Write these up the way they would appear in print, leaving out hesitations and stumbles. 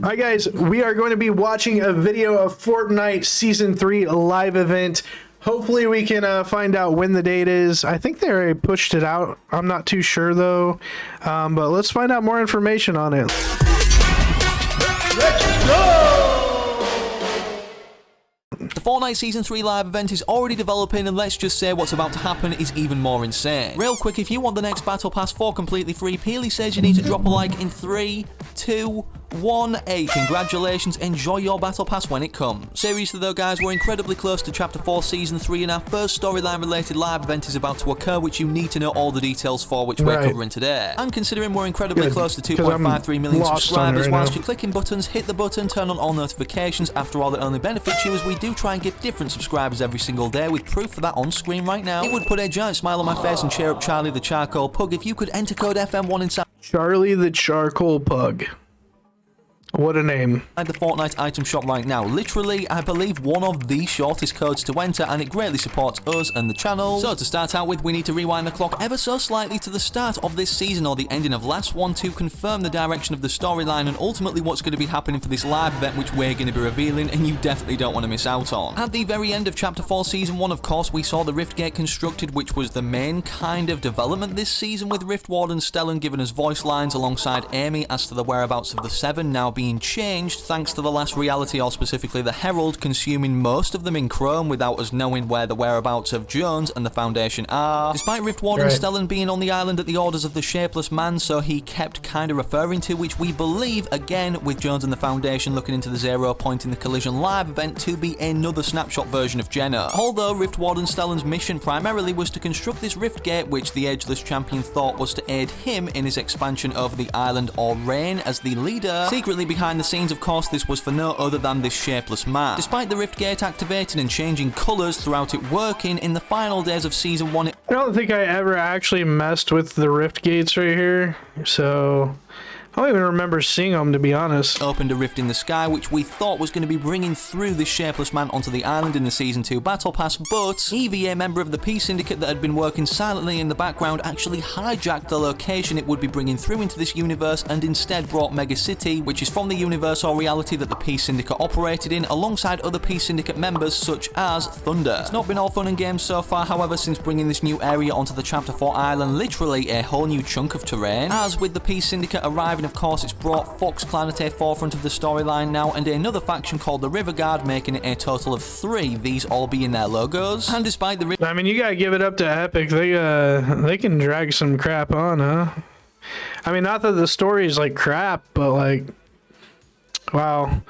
Hi guys, we are going to be watching a video of Fortnite Season 3 live event. Hopefully we can find out when the date is. I think they already pushed it out. I'm not too sure though, but let's find out more information on it. Let's go! The Fortnite Season 3 live event is already developing, and let's just say what's about to happen is even more insane. Real quick, if you want the next Battle Pass for completely free, Peely says you need to drop a like in 3, 2, 1. Hey, congratulations, enjoy your Battle Pass when it comes. Seriously though guys, we're incredibly close to Chapter 4 Season 3 and our first storyline related live event is about to occur, which you need to know all the details for, which we're covering today. And considering we're incredibly close to 2.53 million subscribers, whilst you're clicking buttons, hit the button, turn on all notifications. After all, it only benefits you as we do try and give different subscribers every single day, with proof for that on screen right now. It would put a giant smile on my face and cheer up Charlie the Charcoal Pug if you could enter code FM1 inside Charlie the Charcoal Pug. What a name. At the Fortnite item shop right now. Literally, I believe one of the shortest codes to enter, and it greatly supports us and the channel. So to start out with, we need to rewind the clock ever so slightly to the start of this season or the ending of last one to confirm the direction of the storyline and ultimately what's going to be happening for this live event, which we're going to be revealing and you definitely don't want to miss out on. At the very end of Chapter 4 Season 1, of course, we saw the Rift Gate constructed, which was the main kind of development this season, with Rift Warden Stellan giving us voice lines alongside Amy as to the whereabouts of the Seven now being changed thanks to the last reality, or specifically the Herald, consuming most of them in Chrome without us knowing where the whereabouts of Jones and the Foundation are. Despite Rift Warden Stellan being on the island at the orders of the Shapeless Man, so he kept kind of referring to, which we believe, again, with Jones and the Foundation looking into the 0 point in the Collision live event, to be another snapshot version of Jenna. Although Rift Warden Stellan's mission primarily was to construct this Rift Gate, which the Ageless Champion thought was to aid him in his expansion over the island or reign as the leader, secretly behind the scenes, of course, this was for no other than this Shapeless Man. Despite the Rift Gate activating and changing colours throughout it working, in the final days of Season 1... I don't think I ever actually messed with the Rift Gates right here, so... I don't even remember seeing them, to be honest. Opened a rift in the sky, which we thought was going to be bringing through this Shapeless Man onto the island in the Season 2 Battle Pass, but Evie, a member of the Peace Syndicate that had been working silently in the background, actually hijacked the location it would be bringing through into this universe and instead brought Mega City, which is from the universe or reality that the Peace Syndicate operated in, alongside other Peace Syndicate members such as Thunder. It's not been all fun and games so far, however, since bringing this new area onto the Chapter 4 island, literally a whole new chunk of terrain. As with the Peace Syndicate arriving, of course, it's brought Fox Clan at a forefront of the storyline now, and another faction called the River Guard, making it a total of 3, these all being their logos. And despite the... I mean, you gotta give it up to Epic. They can drag some crap on, huh? I mean, not that the story is like crap, but like, wow.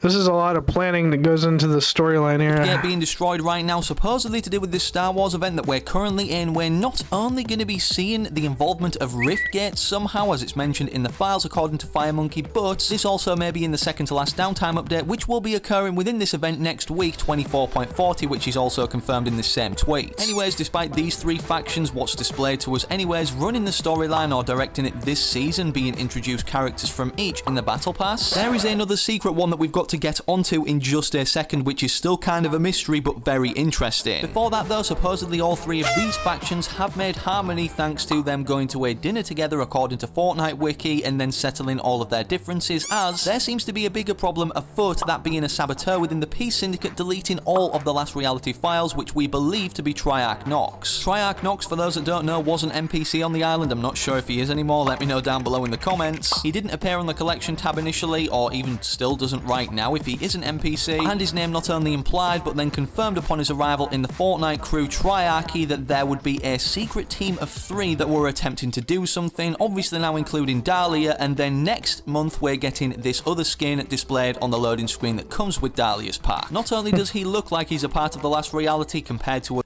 This is a lot of planning that goes into the storyline here. Yeah, being destroyed right now, supposedly to do with this Star Wars event that we're currently in. We're not only going to be seeing the involvement of Riftgate somehow, as it's mentioned in the files according to Firemonkey, but this also may be in the second to last downtime update, which will be occurring within this event next week, 24.40, which is also confirmed in this same tweet. Anyways, despite these 3 factions, what's displayed to us anyways, running the storyline or directing it this season, being introduced characters from each in the Battle Pass, there is another secret one that we've got to get onto in just a second, which is still kind of a mystery but very interesting. Before that though, supposedly all 3 of these factions have made harmony thanks to them going to a dinner together according to Fortnite Wiki and then settling all of their differences, as there seems to be a bigger problem afoot, that being a saboteur within the Peace Syndicate deleting all of the last reality files, which we believe to be Triarch Nox. Triarch Nox, for those that don't know, was an NPC on the island. I'm not sure if he is anymore, let me know down below in the comments. He didn't appear on the collection tab initially, or even still doesn't right now if he is an NPC, and his name not only implied but then confirmed upon his arrival in the Fortnite crew Triarchy that there would be a secret team of 3 that were attempting to do something, obviously now including Dahlia, and then next month we're getting this other skin displayed on the loading screen that comes with Dahlia's pack. Not only does he look like he's a part of the last reality compared to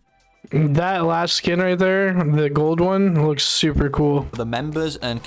that last skin right there, the gold one, looks super cool. The members and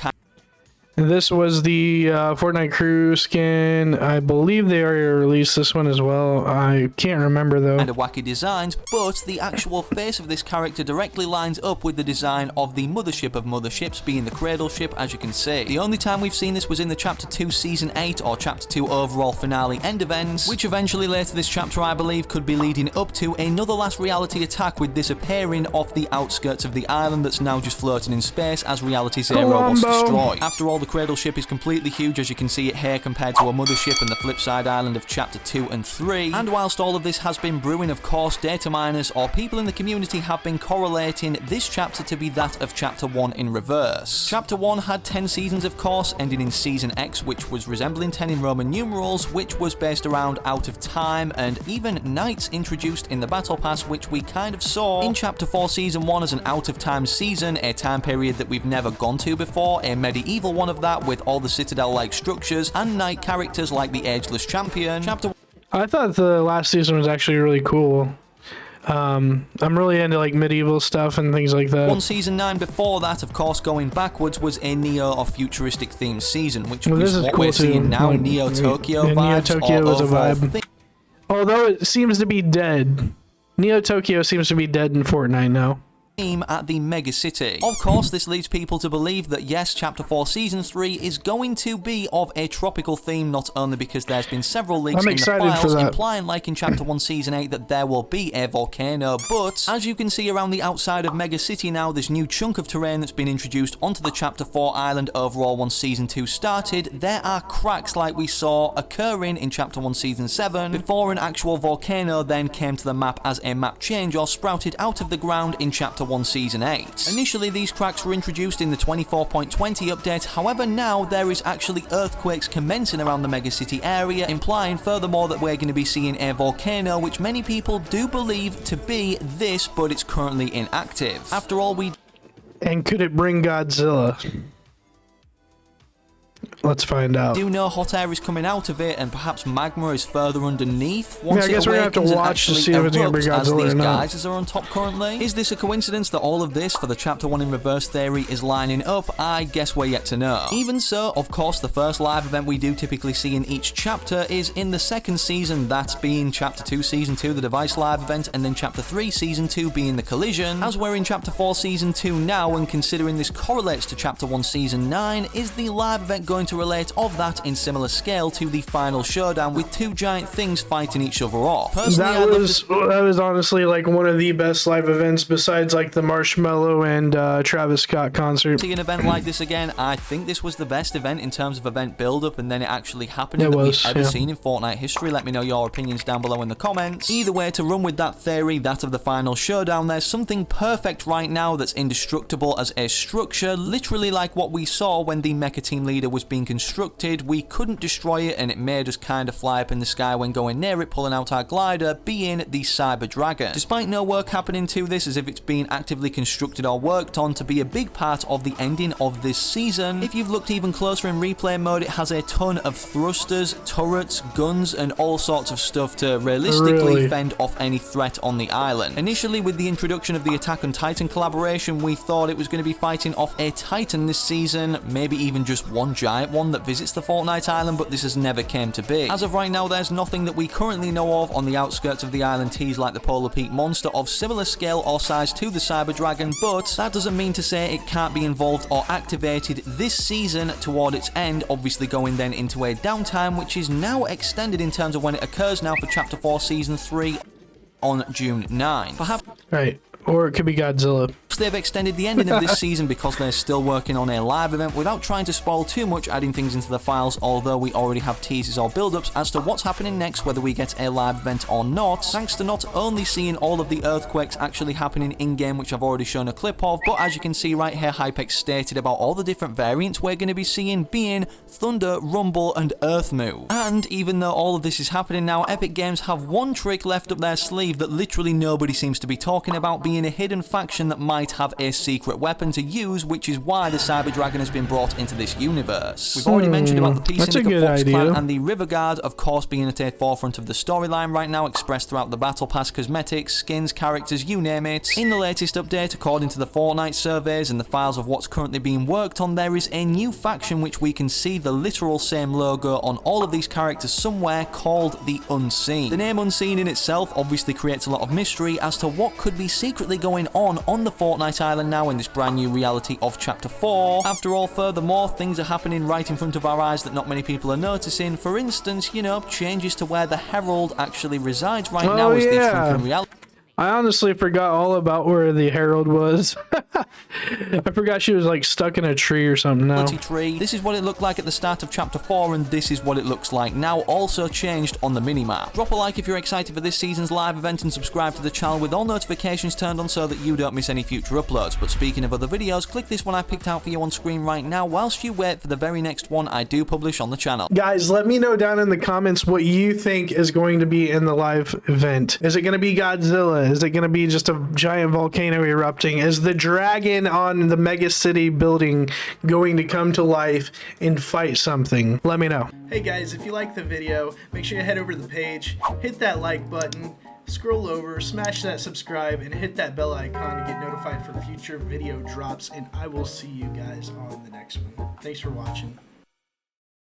this was the Fortnite crew skin. I believe they already released this one as well. I can't remember though. And wacky designs, but the actual face of this character directly lines up with the design of the mothership of motherships, being the Cradle ship, as you can see. The only time we've seen this was in the Chapter 2 Season 8 or Chapter 2 overall finale end events, which eventually later this chapter I believe could be leading up to another last reality attack with disappearing off the outskirts of the island that's now just floating in space as Reality Zero was destroyed. After all, the the cradle ship is completely huge, as you can see it here, compared to a mothership and the flipside island of Chapter 2 and 3. And whilst all of this has been brewing, of course, data miners or people in the community have been correlating this chapter to be that of Chapter 1 in reverse. Chapter 1 had 10 seasons, of course, ending in Season X, which was resembling 10 in Roman numerals, which was based around Out of Time, and even Knights introduced in the Battle Pass, which we kind of saw in Chapter 4 Season 1 as an Out of Time season, a time period that we've never gone to before, a medieval one of that with all the Citadel-like structures and knight characters like the Ageless Champion. I thought the last season was actually really cool. I'm really into like medieval stuff and things like that. Season 9 before that, of course, going backwards, was a Neo or futuristic themed season, which well, is what cool we're seeing now. like, Neo Tokyo vibes. Neo Tokyo was a vibe. Although it seems to be dead. Neo Tokyo seems to be dead in Fortnite now. At the mega city. Of course, this leads people to believe that yes, Chapter 4 Season 3 is going to be of a tropical theme, not only because there's been several leaks in the files implying, like in Chapter 1 Season 8, that there will be a volcano, but as you can see around the outside of Mega City now, this new chunk of terrain that's been introduced onto the Chapter 4 island overall once Season 2 started, there are cracks like we saw occurring in Chapter 1 Season 7, before an actual volcano then came to the map as a map change or sprouted out of the ground in Chapter 1 Season 8. Initially, these cracks were introduced in the 24.20 update, however now there is actually earthquakes commencing around the megacity area, implying furthermore that we're going to be seeing a volcano, which many people do believe to be this, but it's currently inactive. After all, And could it bring Godzilla? Let's find out. Do know hot air is coming out of it, and perhaps magma is further underneath. Yeah, I guess we're gonna have to watch to see if it's gonna bring Godzilla or not. Geysers are on top currently. Is this a coincidence that all of this for the Chapter 1 in reverse theory is lining up? I guess we're yet to know. Even so, of course, the first live event we do typically see in each chapter is in the second season, that being Chapter 2 Season 2, the device live event, and then Chapter 3 Season 2 being the collision. As we're in Chapter 4 Season 2 now, and considering this correlates to Chapter 1 Season 9, is the live event going to relate of that in similar scale to the final showdown with two giant things fighting each other off? That was honestly like one of the best live events besides like the Marshmello and Travis Scott concert. See an event like this again, I think this was the best event in terms of event build-up and then it actually happening that we've ever seen in Fortnite history. Let me know your opinions down below in the comments. Either way, to run with that theory, that of the final showdown, there's something perfect right now that's indestructible as a structure, literally like what we saw when the mecha team leader was being constructed. We couldn't destroy it and it made us kind of fly up in the sky when going near it, pulling out our glider, being the Cyber Dragon. Despite no work happening to this, as if it's being actively constructed or worked on to be a big part of the ending of this season, if you've looked even closer in replay mode, it has a ton of thrusters, turrets, guns, and all sorts of stuff to realistically fend off any threat on the island. Initially, with the introduction of the Attack on Titan collaboration, we thought it was going to be fighting off a Titan this season, maybe even just one giant one that visits the Fortnite island, but this has never came to be. As of right now, there's nothing that we currently know of on the outskirts of the island teased like the Polar Peak monster of similar scale or size to the Cyber Dragon, but that doesn't mean to say it can't be involved or activated this season toward its end, obviously going then into a downtime, which is now extended in terms of when it occurs now for Chapter 4 Season 3 on June 9. Perhaps... Right. Or it could be Godzilla. They've extended the ending of this season because they're still working on a live event without trying to spoil too much, adding things into the files, although we already have teasers or build-ups as to what's happening next, whether we get a live event or not, thanks to not only seeing all of the earthquakes actually happening in-game, which I've already shown a clip of, but as you can see right here, Hypex stated about all the different variants we're going to be seeing being Thunder, Rumble, and Earthmoo. And even though all of this is happening now, Epic Games have one trick left up their sleeve that literally nobody seems to be talking about, being a hidden faction that might have a secret weapon to use, which is why the Cyber Dragon has been brought into this universe. We've already mentioned about the Peacenik Fox Clan and the River Guard, of course, being at a forefront of the storyline right now, expressed throughout the Battle Pass, cosmetics, skins, characters, you name it. In the latest update, according to the Fortnite surveys and the files of what's currently being worked on, there is a new faction which we can see the literal same logo on all of these characters somewhere, called the Unseen. The name Unseen in itself obviously creates a lot of mystery as to what could be secretly going on the Fortnite island now in this brand new reality of Chapter 4. After all, furthermore, things are happening right in front of our eyes that not many people are noticing. For instance, you know, changes to where the Herald actually resides right now as the shrunken reality. I honestly forgot all about where the Herald was. I forgot she was like stuck in a tree or something now. Tree. This is what it looked like at the start of Chapter 4, and this is what it looks like now, also changed on the minimap. Drop a like if you're excited for this season's live event, and subscribe to the channel with all notifications turned on so that you don't miss any future uploads. But speaking of other videos, click this one I picked out for you on screen right now whilst you wait for the very next one I do publish on the channel. Guys, let me know down in the comments what you think is going to be in the live event. Is it going to be Godzilla? Is it going to be just a giant volcano erupting? Is the dragon on the mega city building going to come to life and fight something? Let me know. Hey guys, if you like the video, make sure you head over to the page, hit that like button, scroll over, smash that subscribe, and hit that bell icon to get notified for future video drops, and I will see you guys on the next one. Thanks for watching.